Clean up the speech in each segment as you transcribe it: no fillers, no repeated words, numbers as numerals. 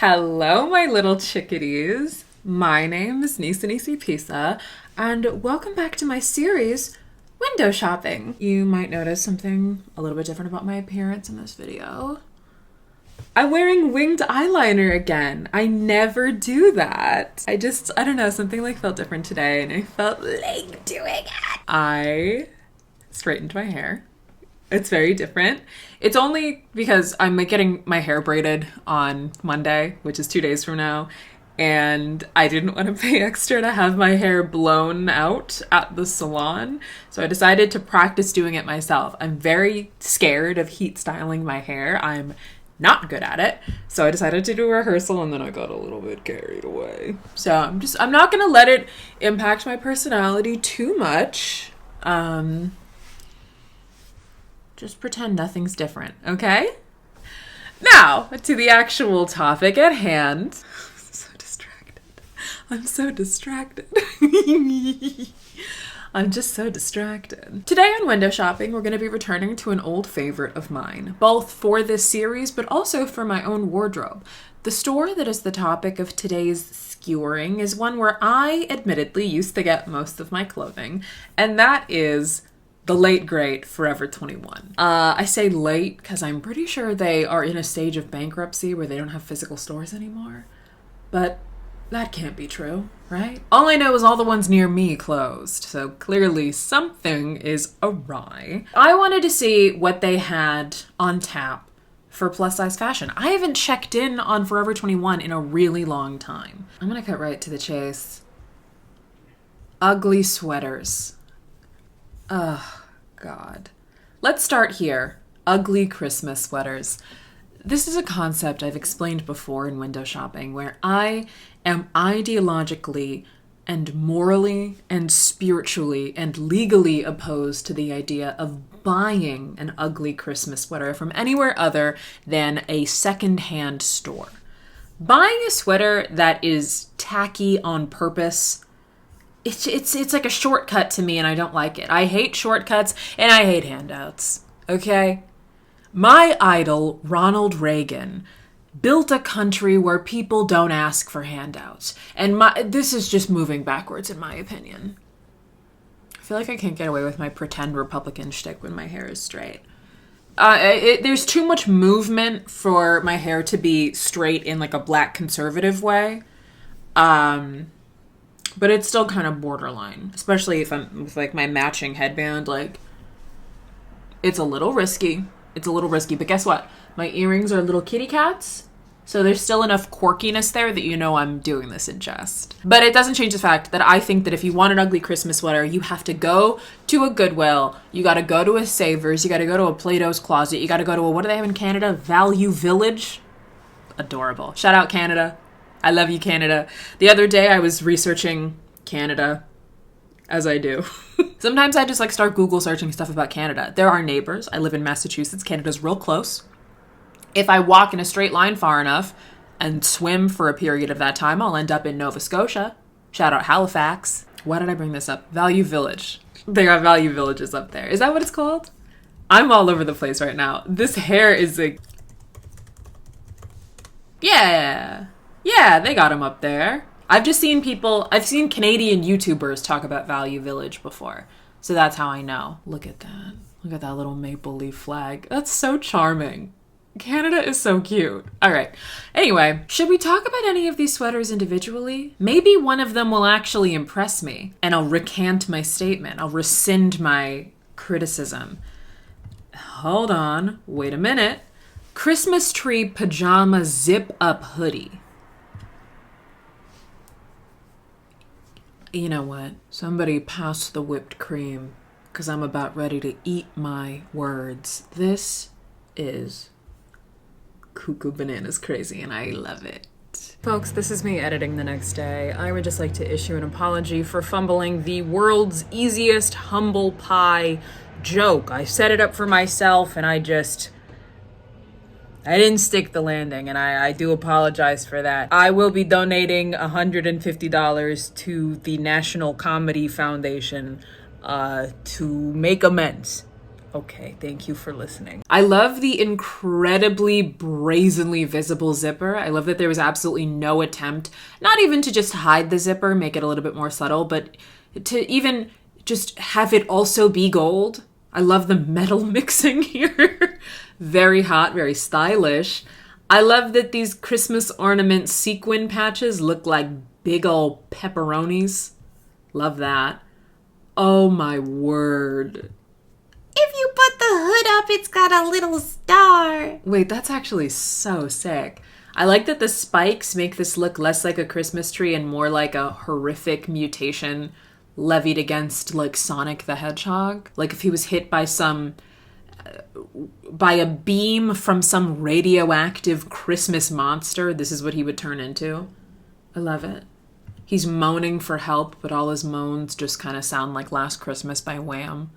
Hello, my little chickadees. My name is nisipisa, and welcome back to my series, Window Shopping. You might notice something a little bit different about my appearance in this video. I'm wearing winged eyeliner again. I never do that. I don't know, something felt different today, and I felt like doing it. I straightened my hair. It's very different. It's only because I'm getting my hair braided on Monday, which is 2 days from now, and I didn't want to pay extra to have my hair blown out at the salon, so I decided to practice doing it myself. I'm very scared of heat styling my hair. I'm not good at it, so I decided to do a rehearsal, and then I got a little bit carried away. So I'm not gonna let it impact my personality too much. Just pretend nothing's different, okay? Now, to the actual topic at hand. I'm so distracted. I'm just so distracted. Today on Window Shopping, we're going to be returning to an old favorite of mine, both for this series, but also for my own wardrobe. The store that is the topic of today's skewering is one where I admittedly used to get most of my clothing, and that is the late great Forever 21. I say late because I'm pretty sure they are in a stage of bankruptcy where they don't have physical stores anymore. But that can't be true, right? All I know is all the ones near me closed, so clearly something is awry. I wanted to see what they had on tap for plus size fashion. I haven't checked in on Forever 21 in a really long time. I'm gonna cut right to the chase. Ugly sweaters. Ugh, God. Let's start here. Ugly Christmas sweaters. This is a concept I've explained before in window shopping, where I am ideologically and morally and spiritually and legally opposed to the idea of buying an ugly Christmas sweater from anywhere other than a secondhand store. Buying a sweater that is tacky on purpose, it's like a shortcut to me, and I don't like it. I hate shortcuts, and I hate handouts, okay? My idol, Ronald Reagan, built a country where people don't ask for handouts. And this is just moving backwards, in my opinion. I feel like I can't get away with my pretend Republican shtick when my hair is straight. There's too much movement for my hair to be straight in like a black conservative way. But it's still kind of borderline, especially if I'm with like my matching headband. Like, it's a little risky. But guess what? My earrings are little kitty cats, so there's still enough quirkiness there that you know I'm doing this in jest. But it doesn't change the fact that I think that if you want an ugly Christmas sweater, you have to go to a Goodwill, you gotta go to a Savers, you gotta go to a Plato's Closet, you gotta go to a, what do they have in Canada? Value Village? Adorable. Shout out Canada. I love you, Canada. The other day I was researching Canada, as I do. Sometimes I just start Google searching stuff about Canada. There are neighbors. I live in Massachusetts. Canada's real close. If I walk in a straight line far enough and swim for a period of that time, I'll end up in Nova Scotia. Shout out Halifax. Why did I bring this up? Value Village. They got Value Villages up there. Is that what it's called? I'm all over the place right now. This hair is like... Yeah, they got them up there. I've seen Canadian YouTubers talk about Value Village before. So that's how I know. Look at that. Look at that little maple leaf flag. That's so charming. Canada is so cute. All right. Anyway, should we talk about any of these sweaters individually? Maybe one of them will actually impress me, and I'll recant my statement. I'll rescind my criticism. Hold on. Wait a minute. Christmas tree pajama zip-up hoodie. You know what? Somebody pass the whipped cream, because I'm about ready to eat my words. This is cuckoo bananas crazy, and I love it. Folks, this is me editing the next day. I would just like to issue an apology for fumbling the world's easiest humble pie joke. I set it up for myself, and I didn't stick the landing, and I do apologize for that. I will be donating $150 to the National Comedy Foundation to make amends. Okay, thank you for listening. I love the incredibly brazenly visible zipper. I love that there was absolutely no attempt, not even to just hide the zipper, make it a little bit more subtle, but to even just have it also be gold. I love the metal mixing here. Very hot, very stylish. I love that these Christmas ornament sequin patches look like big ol' pepperonis. Love that. Oh my word. If you put the hood up, it's got a little star. Wait, that's actually so sick. I like that the spikes make this look less like a Christmas tree and more like a horrific mutation levied against, like, Sonic the Hedgehog. Like if he was hit by by a beam from some radioactive Christmas monster, this is what he would turn into. I love it. He's moaning for help, but all his moans just kind of sound like Last Christmas by Wham.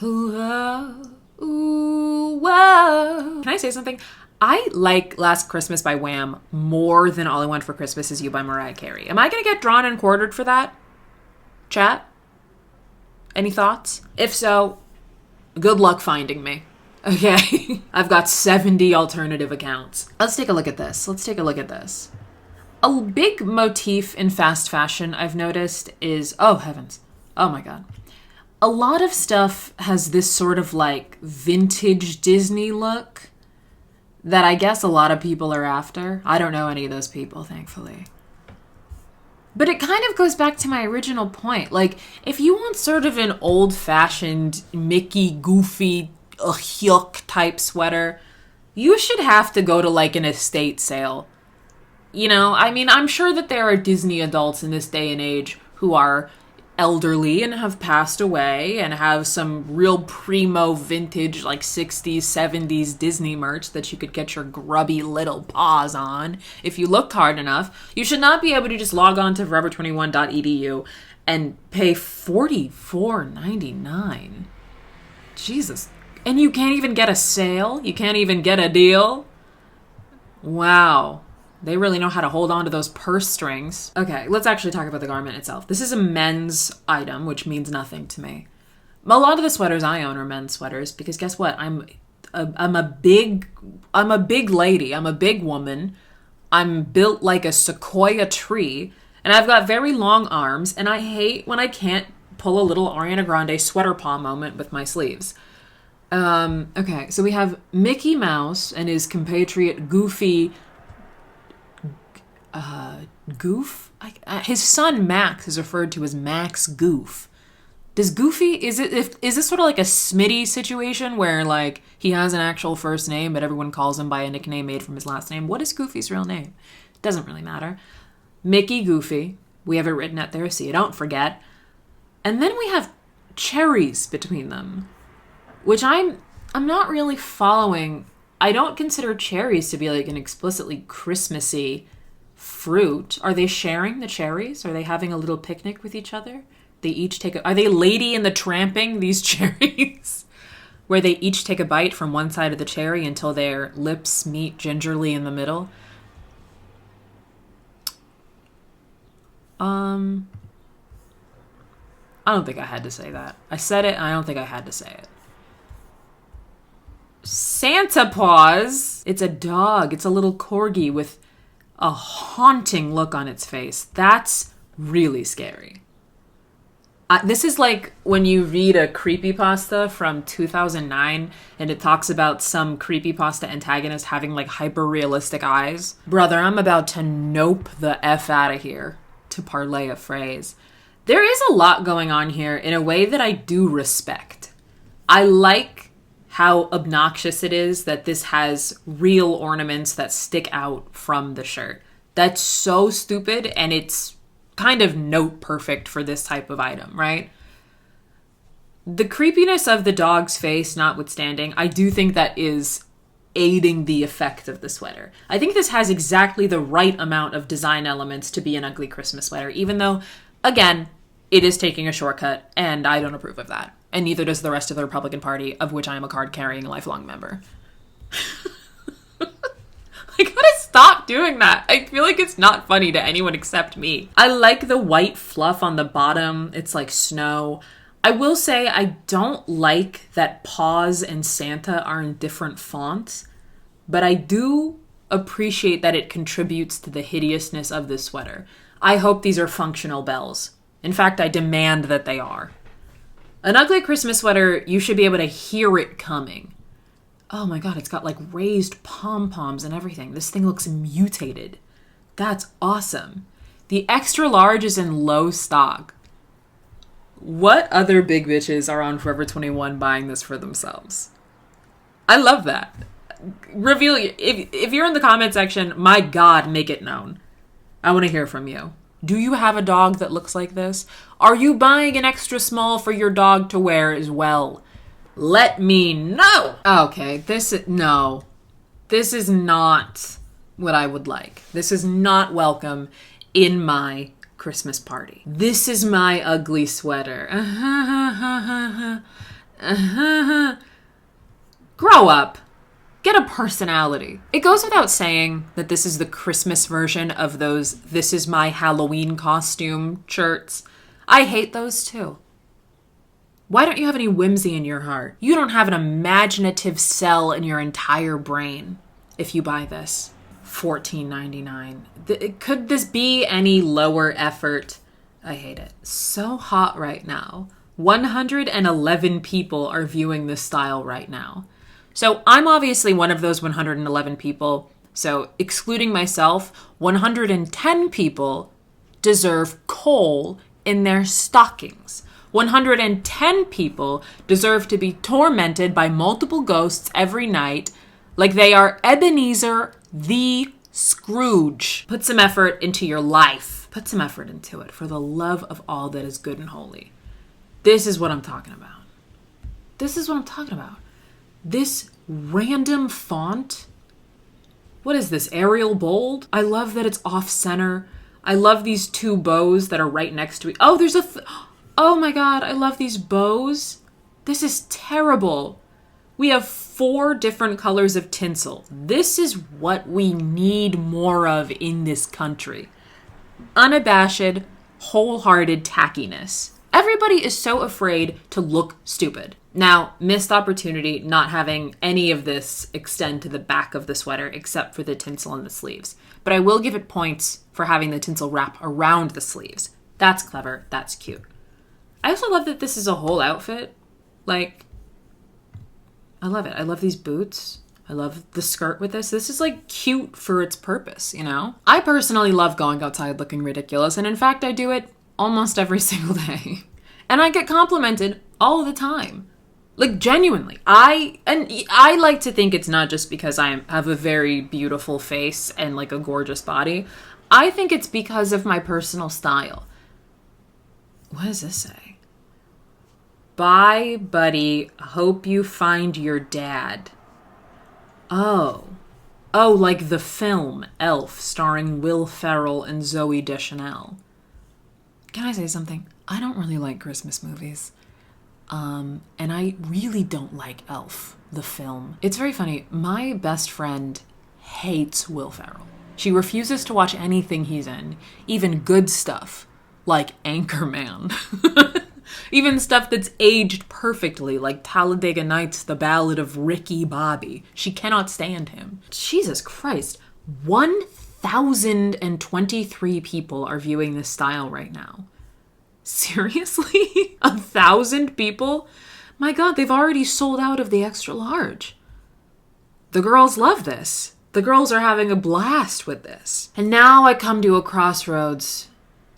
Ooh, ooh, whoa. Can I say something? I like Last Christmas by Wham more than All I Want for Christmas Is You by Mariah Carey. Am I going to get drawn and quartered for that? Chat? Any thoughts? If so, good luck finding me. Okay? I've got 70 alternative accounts. Let's take a look at this. A big motif in fast fashion I've noticed is, oh heavens, oh my god. A lot of stuff has this sort of like vintage Disney look that I guess a lot of people are after. I don't know any of those people, thankfully. But it kind of goes back to my original point. Like, if you want sort of an old-fashioned, Mickey, goofy, yuck type sweater, you should have to go to like an estate sale. You know, I mean, I'm sure that there are Disney adults in this day and age who are elderly and have passed away and have some real primo vintage like 60s, 70s Disney merch that you could get your grubby little paws on if you looked hard enough. You should not be able to just log on to forever21.edu and pay $44.99. Jesus. And you can't even get a sale? You can't even get a deal? Wow. They really know how to hold on to those purse strings. Okay, let's actually talk about the garment itself. This is a men's item, which means nothing to me. A lot of the sweaters I own are men's sweaters because guess what? I'm a big lady. I'm a big woman. I'm built like a sequoia tree, and I've got very long arms, and I hate when I can't pull a little Ariana Grande sweater paw moment with my sleeves. Okay, so we have Mickey Mouse and his compatriot Goofy. Goof? His son Max is referred to as Max Goof. Does Goofy, is this sort of like a Smitty situation where like he has an actual first name but everyone calls him by a nickname made from his last name? What is Goofy's real name? Doesn't really matter. Mickey Goofy. We have it written out there so you don't forget. And then we have cherries between them, which I'm not really following. I don't consider cherries to be like an explicitly Christmassy fruit. Are they sharing the cherries? Are they having a little picnic with each other? They each take are they Lady and the Tramping these cherries? Where they each take a bite from one side of the cherry until their lips meet gingerly in the middle. I don't think I had to say that. I said it, and I don't think I had to say it. Santa Paws. It's a dog. It's a little corgi with a haunting look on its face. That's really scary. This is like when you read a creepypasta from 2009 and it talks about some creepypasta antagonist having like hyper-realistic eyes. Brother, I'm about to nope the F out of here, to parlay a phrase. There is a lot going on here in a way that I do respect. I like how obnoxious it is that this has real ornaments that stick out from the shirt. That's so stupid, and it's kind of note perfect for this type of item, right? The creepiness of the dog's face notwithstanding, I do think that is aiding the effect of the sweater. I think this has exactly the right amount of design elements to be an ugly Christmas sweater, even though, again, it is taking a shortcut, and I don't approve of that. And neither does the rest of the Republican Party, of which I am a card-carrying lifelong member. I gotta stop doing that. I feel like it's not funny to anyone except me. I like the white fluff on the bottom. It's like snow. I will say I don't like that Paws and Santa are in different fonts, but I do appreciate that it contributes to the hideousness of this sweater. I hope these are functional bells. In fact, I demand that they are. An ugly Christmas sweater, you should be able to hear it coming. Oh my god, it's got like raised pom-poms and everything. This thing looks mutated. That's awesome. The extra large is in low stock. What other big bitches are on Forever 21 buying this for themselves? I love that. Reveal, if you're in the comment section, my god, make it known. I want to hear from you. Do you have a dog that looks like this? Are you buying an extra small for your dog to wear as well? Let me know. Okay, this is not what I would like. This is not welcome in my Christmas party. This is my ugly sweater. Grow up. Get a personality. It goes without saying that this is the Christmas version of those "this is my Halloween costume" shirts. I hate those too. Why don't you have any whimsy in your heart? You don't have an imaginative cell in your entire brain if you buy this. $14.99. Could this be any lower effort? I hate it. So hot right now. 111 people are viewing this style right now. So I'm obviously one of those 111 people. So excluding myself, 110 people deserve coal in their stockings. 110 people deserve to be tormented by multiple ghosts every night like they are Ebenezer the Scrooge. Put some effort into your life. Put some effort into it for the love of all that is good and holy. This is what I'm talking about. This is what I'm talking about. This random font. What is this, Arial Bold? I love that it's off center. I love these two bows that are right next to it. Oh, there's oh my god, I love these bows. This is terrible. We have 4 different colors of tinsel. This is what we need more of in this country. Unabashed, wholehearted tackiness. Everybody is so afraid to look stupid. Now, missed opportunity not having any of this extend to the back of the sweater except for the tinsel on the sleeves. But I will give it points for having the tinsel wrap around the sleeves. That's clever. That's cute. I also love that this is a whole outfit. Like, I love it. I love these boots. I love the skirt with this. This is like cute for its purpose, you know? I personally love going outside looking ridiculous. And in fact, I do it almost every single day. And I get complimented all the time. Like, genuinely. I like to think it's not just because I have a very beautiful face and like a gorgeous body. I think it's because of my personal style. What does this say? Bye, buddy. Hope you find your dad. Oh, like the film Elf, starring Will Ferrell and Zooey Deschanel. Can I say something? I don't really like Christmas movies. And I really don't like Elf, the film. It's very funny. My best friend hates Will Ferrell. She refuses to watch anything he's in, even good stuff, like Anchorman. Even stuff that's aged perfectly, like Talladega Nights, The Ballad of Ricky Bobby. She cannot stand him. Jesus Christ. 1,023 people are viewing this style right now. Seriously? 1,000 people? My god, they've already sold out of the extra large. The girls love this. The girls are having a blast with this. And now I come to a crossroads.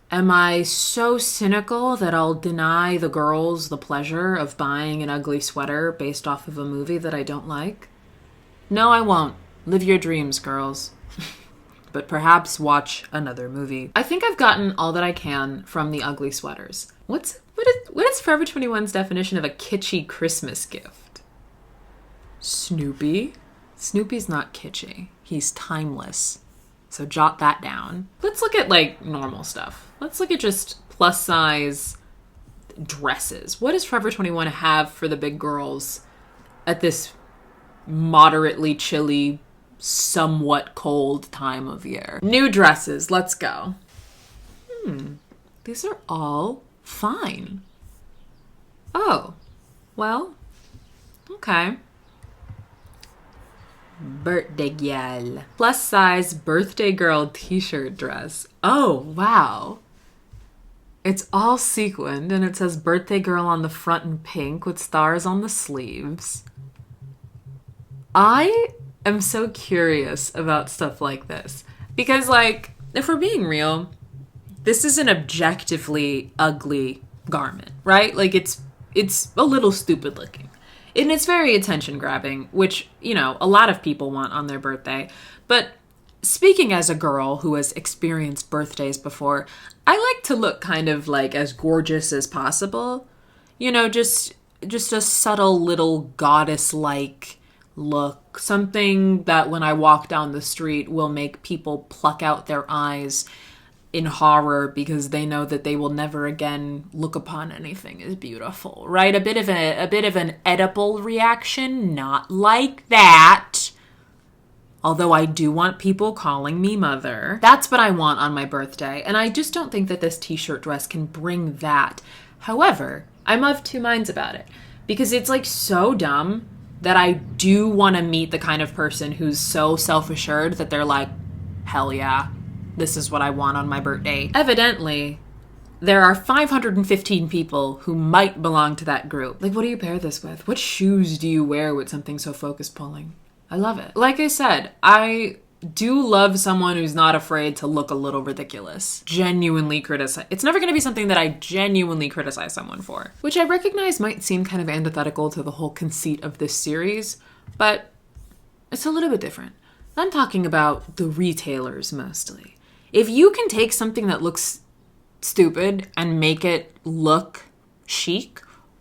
Am I so cynical that I'll deny the girls the pleasure of buying an ugly sweater based off of a movie that I don't like? No, I won't. Live your dreams, girls. But perhaps watch another movie. I think I've gotten all that I can from the ugly sweaters. What is Forever 21's definition of a kitschy Christmas gift? Snoopy? Snoopy's not kitschy. He's timeless. So jot that down. Let's look at like normal stuff. Let's look at just plus size dresses. What does Forever 21 have for the big girls at this moderately chilly, somewhat cold time of year? New dresses. Let's go. These are all fine. Oh, well, okay. Birthday gal. Plus size birthday girl t-shirt dress. Oh, wow. It's all sequined and it says birthday girl on the front in pink with stars on the sleeves. I am so curious about stuff like this because, like, if we're being real, this is an objectively ugly garment, right? Like, it's a little stupid looking. And it's very attention grabbing, which, you know, a lot of people want on their birthday. But speaking as a girl who has experienced birthdays before, I like to look kind of like as gorgeous as possible. You know, just a subtle little goddess-like look. Something that when I walk down the street will make people pluck out their eyes in horror because they know that they will never again look upon anything as beautiful, right? A bit of an Oedipal reaction, not like that. Although I do want people calling me mother. That's what I want on my birthday, and I just don't think that this t-shirt dress can bring that. However, I'm of two minds about it because it's like so dumb that I do want to meet the kind of person who's so self-assured that they're like, hell yeah, this is what I want on my birthday. Evidently, there are 515 people who might belong to that group. Like, what do you pair this with? What shoes do you wear with something so focus pulling? I love it. Like I said, I do love someone who's not afraid to look a little ridiculous. Genuinely criticize. It's never going to be something that I genuinely criticize someone for, which I recognize might seem kind of antithetical to the whole conceit of this series, but it's a little bit different. I'm talking about the retailers mostly. If you can take something that looks stupid and make it look chic,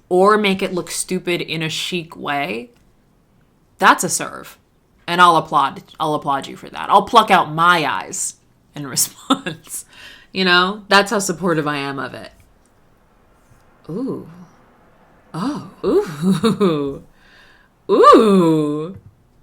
or make it look stupid in a chic way, that's a serve. And I'll applaud you for that. I'll pluck out my eyes in response. You know, that's how supportive I am of it. Ooh. Oh. Ooh. Ooh.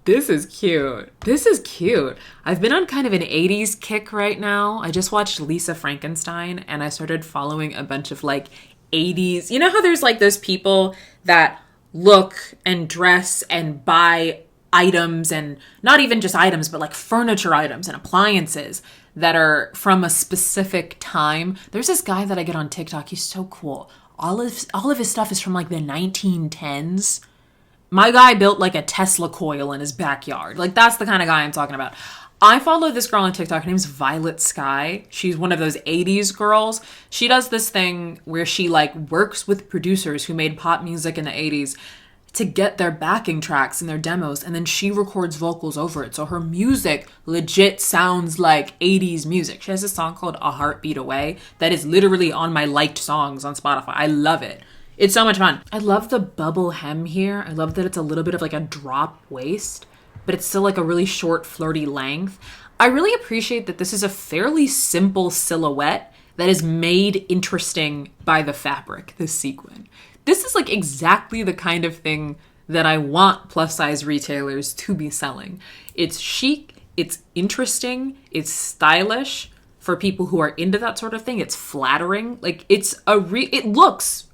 This is cute. This is cute. I've been on kind of an 80s kick right now. I just watched Lisa Frankenstein and I started following a bunch of like 80s. You know how there's like those people that look and dress and buy items, and not even just items, but like furniture items and appliances that are from a specific time. There's this guy that I get on TikTok. He's so cool. All of his stuff is from like the 1910s. My guy built like a Tesla coil in his backyard. Like, that's the kind of guy I'm talking about. I follow this girl on TikTok. Her name's Violet Sky. She's one of those 80s girls. She does this thing where she like works with producers who made pop music in the 80s to get their backing tracks and their demos, and then she records vocals over it. So her music legit sounds like 80s music. She has a song called A Heartbeat Away that is literally on my liked songs on Spotify. I love it. It's so much fun. I love the bubble hem here. I love that it's a little bit of like a drop waist, but it's still like a really short, flirty length. I really appreciate that this is a fairly simple silhouette that is made interesting by the fabric, the sequin. This is like exactly the kind of thing that I want plus size retailers to be selling. It's chic, it's interesting, it's stylish for people who are into that sort of thing. It's flattering. Like, it looks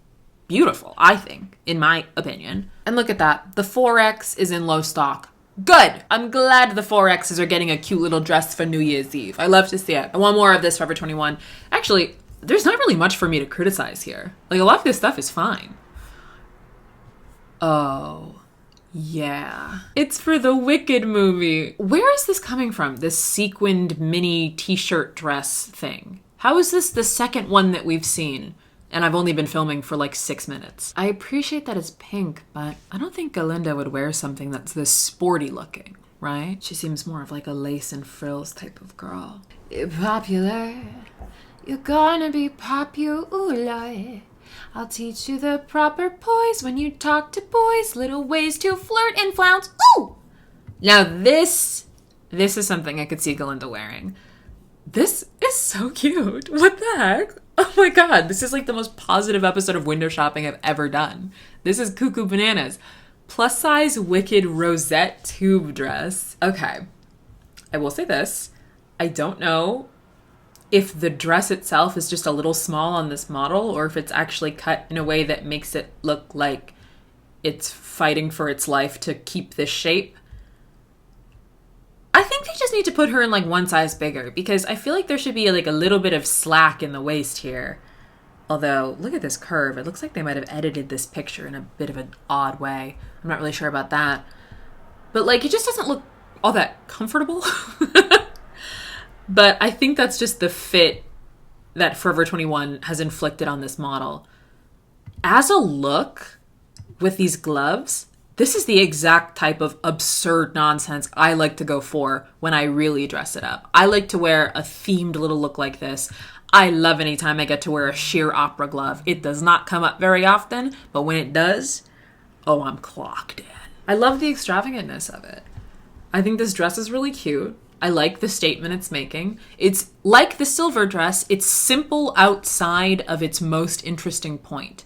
beautiful, I think, in my opinion. And look at that. The 4X is in low stock. Good. I'm glad the 4Xs are getting a cute little dress for New Year's Eve. I love to see it. I want more of this Forever 21. Actually, there's not really much for me to criticize here. Like, a lot of this stuff is fine. Oh, yeah. It's for the Wicked movie. Where is this coming from? This sequined mini t-shirt dress thing. How is this the second one that we've seen? And I've only been filming for like 6 minutes. I appreciate that it's pink, but I don't think Galinda would wear something that's this sporty looking, right? She seems more of like a lace and frills type of girl. You're popular. You're gonna be popular. I'll teach you the proper poise when you talk to boys. Little ways to flirt and flounce. Ooh! Now this is something I could see Galinda wearing. This is so cute. What the heck? Oh my god, this is like the most positive episode of window shopping I've ever done. This is cuckoo bananas. Plus size Wicked rosette tube dress. Okay, I will say this. I don't know if the dress itself is just a little small on this model or if it's actually cut in a way that makes it look like it's fighting for its life to keep this shape. I think they just need to put her in like one size bigger because I feel like there should be like a little bit of slack in the waist here. Although, look at this curve. It looks like they might have edited this picture in a bit of an odd way. I'm not really sure about that. But like, it just doesn't look all that comfortable. But I think that's just the fit that Forever 21 has inflicted on this model. As a look with these gloves, this is the exact type of absurd nonsense I like to go for when I really dress it up. I like to wear a themed little look like this. I love any time I get to wear a sheer opera glove. It does not come up very often, but when it does, oh, I'm clocked in. I love the extravagantness of it. I think this dress is really cute. I like the statement it's making. It's like the silver dress. It's simple outside of its most interesting point.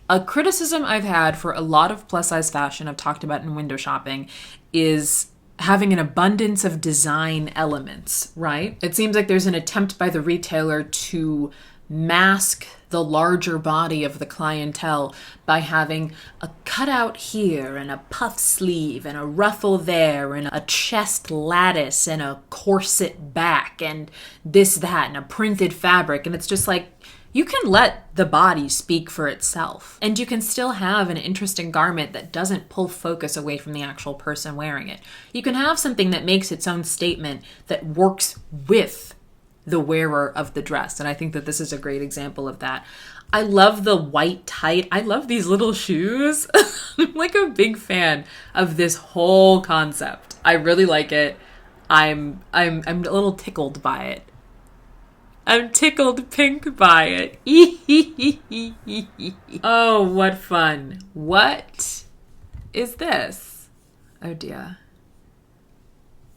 A criticism I've had for a lot of plus-size fashion I've talked about in window shopping is having an abundance of design elements, right? It seems like there's an attempt by the retailer to mask the larger body of the clientele by having a cutout here and a puff sleeve and a ruffle there and a chest lattice and a corset back and this, that, and a printed fabric. And it's just like, you can let the body speak for itself. And you can still have an interesting garment that doesn't pull focus away from the actual person wearing it. You can have something that makes its own statement that works with the wearer of the dress. And I think that this is a great example of that. I love the white tight. I love these little shoes. I'm like a big fan of this whole concept. I really like it. I'm a little tickled by it. I'm tickled pink by it. Oh, what fun. What is this? Oh dear.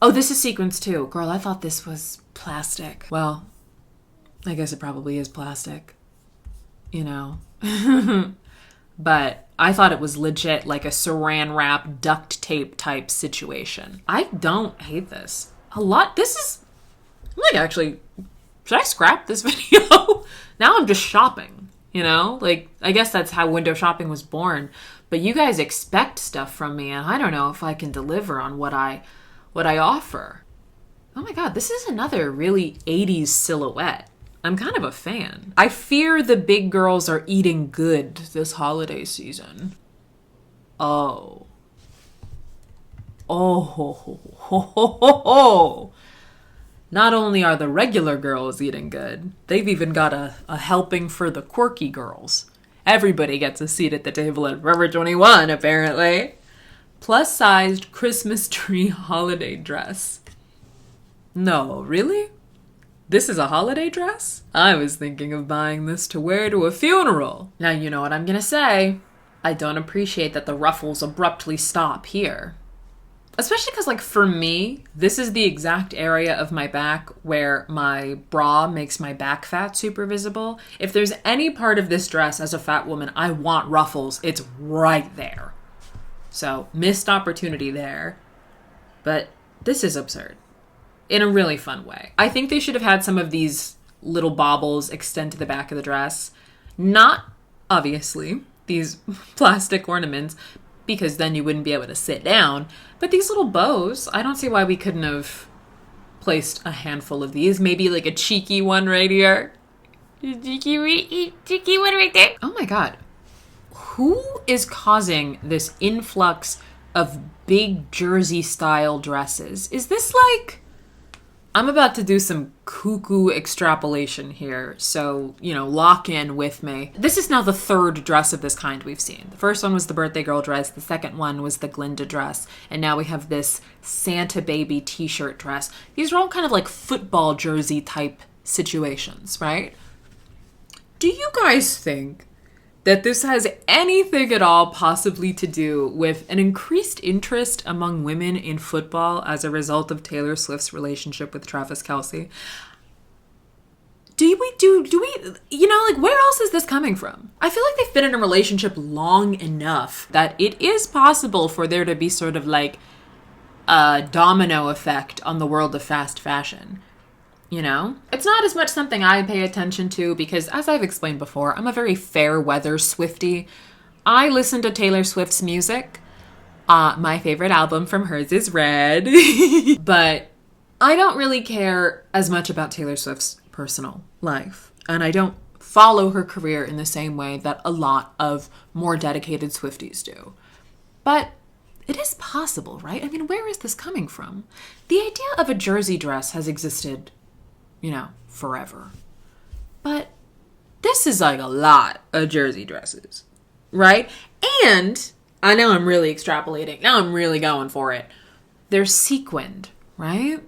Oh, this is sequins too. Girl, I thought this was plastic. Well, I guess it probably is plastic, you know. But I thought it was legit like a saran wrap duct tape type situation. I don't hate this. A lot. This is like, actually, should I scrap this video? Now I'm just shopping, you know? Like, I guess that's how window shopping was born. But you guys expect stuff from me, and I don't know if I can deliver on what I offer. Oh my god, this is another really 80s silhouette. I'm kind of a fan. I fear the big girls are eating good this holiday season. Oh. Oh, ho, ho, ho, ho, ho, ho. Not only are the regular girls eating good, they've even got a helping for the quirky girls. Everybody gets a seat at the table at Forever 21, apparently. Plus-sized Christmas tree holiday dress. No, really? This is a holiday dress? I was thinking of buying this to wear to a funeral. Now, you know what I'm gonna say. I don't appreciate that the ruffles abruptly stop here. Especially because, like, for me, this is the exact area of my back where my bra makes my back fat super visible. If there's any part of this dress as a fat woman I want ruffles, it's right there. So, missed opportunity there. But this is absurd. In a really fun way. I think they should have had some of these little baubles extend to the back of the dress. Not, obviously, these plastic ornaments, because then you wouldn't be able to sit down. But these little bows, I don't see why we couldn't have placed a handful of these. Maybe like a cheeky one right here. Cheeky one right there. Oh my god. Who is causing this influx of big jersey style dresses? Is this like... I'm about to do some cuckoo extrapolation here, so, you know, lock in with me. This is now the third dress of this kind we've seen. The first one was the birthday girl dress, the second one was the Glinda dress, and now we have this Santa baby t-shirt dress. These are all kind of like football jersey type situations, right? Do you guys think that this has anything at all possibly to do with an increased interest among women in football as a result of Taylor Swift's relationship with Travis Kelce? Do we, you know, like, where else is this coming from? I feel like they've been in a relationship long enough that it is possible for there to be sort of like a domino effect on the world of fast fashion. you know? It's not as much something I pay attention to because, as I've explained before, I'm a very fair weather Swiftie. I listen to Taylor Swift's music. My favorite album from hers is Red. But I don't really care as much about Taylor Swift's personal life. And I don't follow her career in the same way that a lot of more dedicated Swifties do. But it is possible, right? I mean, where is this coming from? The idea of a jersey dress has existed, forever. But this is like a lot of jersey dresses, right? And I know I'm really extrapolating. Now I'm really going for it. They're sequined, right?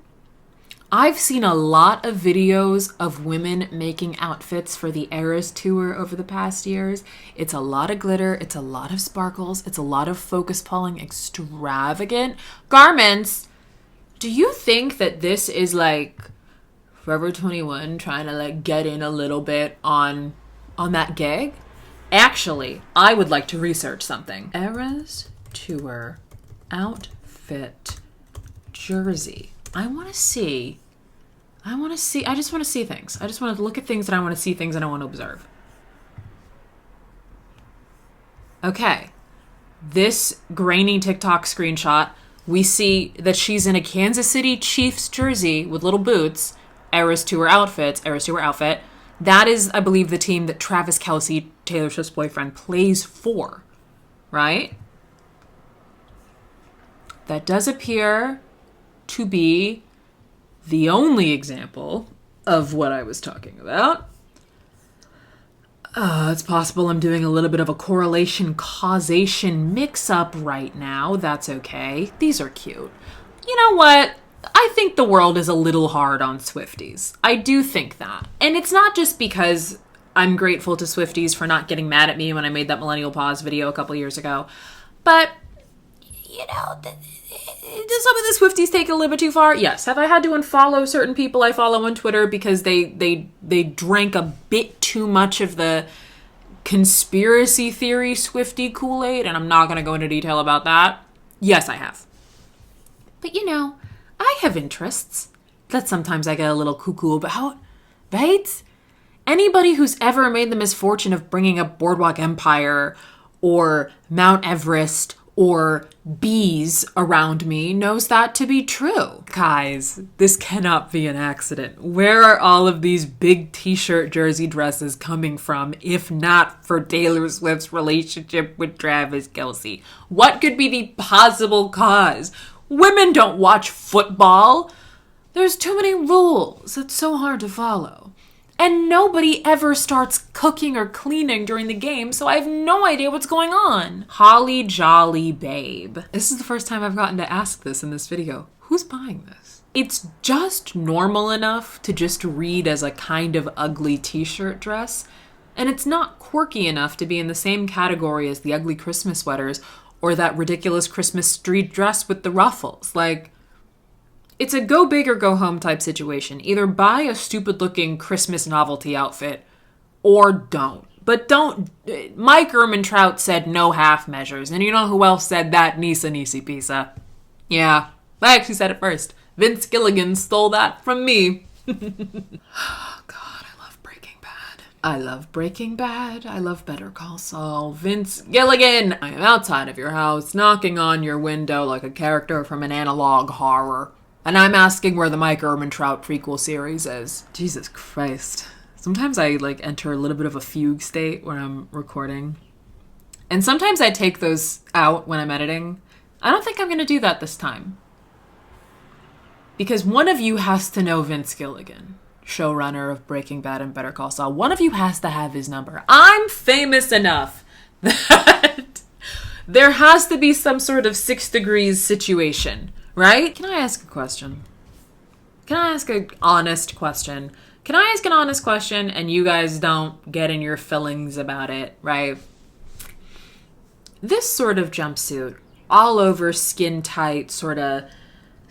I've seen a lot of videos of women making outfits for the Eras tour over the past years. It's a lot of glitter. It's a lot of sparkles. It's a lot of focus pulling, extravagant garments. Do you think that this is like Forever 21 trying to like get in a little bit on that gig? Actually, I would like to research something. Eras tour outfit jersey. I just want to see things. I just want to look at things and I want to see things and I want to observe. Okay. This grainy TikTok screenshot, we see that she's in a Kansas City Chiefs jersey with little boots, Eras tour outfit. That is, I believe, the team that Travis Kelce, Taylor Swift's boyfriend, plays for, right? That does appear to be the only example of what I was talking about. It's possible I'm doing a little bit of a correlation-causation mix-up right now. That's okay. These are cute. You know what? I think the world is a little hard on Swifties. I do think that. And it's not just because I'm grateful to Swifties for not getting mad at me when I made that Millennial Pause video a couple years ago. But, does some of the Swifties take it a little bit too far? Yes. Have I had to unfollow certain people I follow on Twitter because they drank a bit too much of the conspiracy theory Swiftie Kool-Aid? And I'm not going to go into detail about that. Yes, I have. But I have interests that sometimes I get a little cuckoo about, right? Anybody who's ever made the misfortune of bringing up Boardwalk Empire or Mount Everest or bees around me knows that to be true. Guys, this cannot be an accident. Where are all of these big t-shirt jersey dresses coming from, if not for Taylor Swift's relationship with Travis Kelce? What could be the possible cause? Women don't watch football. There's too many rules. It's so hard to follow. And nobody ever starts cooking or cleaning during the game, so I have no idea what's going on. Holly Jolly Babe. This is the first time I've gotten to ask this in this video. Who's buying this? It's just normal enough to just read as a kind of ugly t-shirt dress, and it's not quirky enough to be in the same category as the ugly Christmas sweaters or that ridiculous Christmas street dress with the ruffles. Like, it's a go big or go home type situation. Either buy a stupid looking Christmas novelty outfit or don't. But don't. Mike Ehrmantraut said no half measures. And you know who else said that? Nisipisa. Yeah, I actually said it first. Vince Gilligan stole that from me. Oh, God, I love Breaking Bad. I love Breaking Bad. I love Better Call Saul. Vince Gilligan. I am outside of your house, knocking on your window like a character from an analog horror. And I'm asking where the Mike Ehrmantraut prequel series is. Jesus Christ. Sometimes I enter a little bit of a fugue state when I'm recording. And sometimes I take those out when I'm editing. I don't think I'm going to do that this time. Because one of you has to know Vince Gilligan, showrunner of Breaking Bad and Better Call Saul. One of you has to have his number. I'm famous enough that there has to be some sort of 6 degrees situation. Right? Can I ask a question? Can I ask an honest question? Can I ask an honest question and you guys don't get in your feelings about it, right? This sort of jumpsuit, all over skin tight, sort of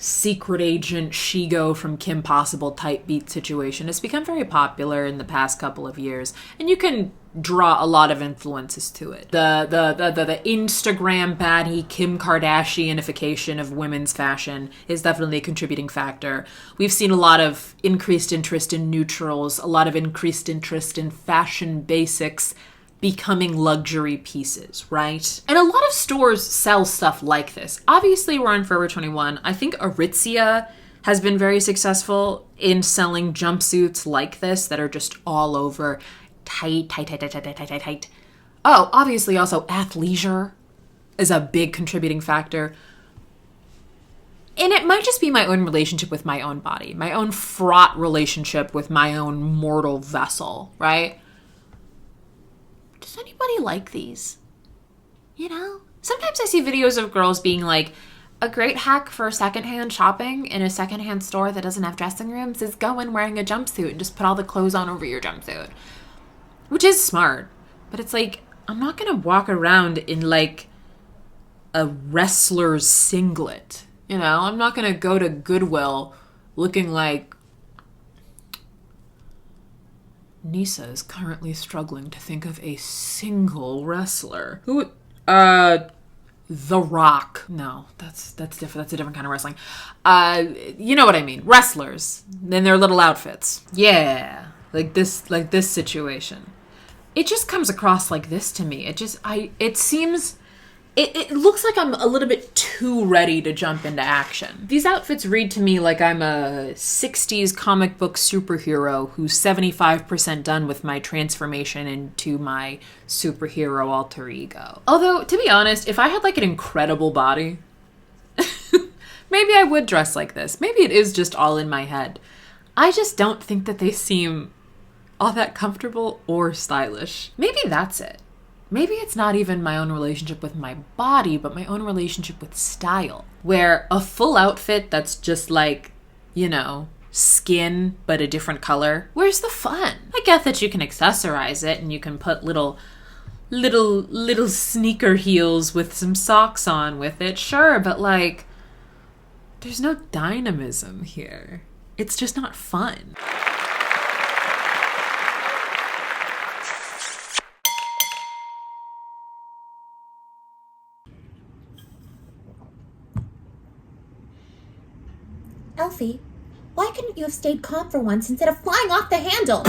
secret agent Shigo from Kim Possible type beat situation has become very popular in the past couple of years, and you can draw a lot of influences to it. The Instagram baddie Kim Kardashianification of women's fashion is definitely a contributing factor. We've seen a lot of increased interest in neutrals, a lot of increased interest in fashion basics becoming luxury pieces, right? And a lot of stores sell stuff like this. Obviously, we're on Forever 21. I think Aritzia has been very successful in selling jumpsuits like this that are just all over tight. Oh, obviously also athleisure is a big contributing factor. And it might just be my own relationship with my own body, my own fraught relationship with my own mortal vessel, right? Does anybody like these? You know? Sometimes I see videos of girls being like, a great hack for secondhand shopping in a secondhand store that doesn't have dressing rooms is go in wearing a jumpsuit and just put all the clothes on over your jumpsuit. Which is smart. But it's like, I'm not going to walk around in like a wrestler's singlet. You know? I'm not going to go to Goodwill looking like Nisa is currently struggling to think of a single wrestler. Who? The Rock. No, that's different. That's a different kind of wrestling. You know what I mean. Wrestlers. In their little outfits. Yeah. Like this situation. It just comes across like this to me. It looks like I'm a little bit too ready to jump into action. These outfits read to me like I'm a 60s comic book superhero who's 75% done with my transformation into my superhero alter ego. Although, to be honest, if I had like an incredible body, maybe I would dress like this. Maybe it is just all in my head. I just don't think that they seem all that comfortable or stylish. Maybe that's it. Maybe it's not even my own relationship with my body, but my own relationship with style. Where a full outfit that's just like, you know, skin, but a different color, where's the fun? I get that you can accessorize it and you can put little sneaker heels with some socks on with it, sure, but like, there's no dynamism here. It's just not fun. Elfie, why couldn't you have stayed calm for once instead of flying off the handle?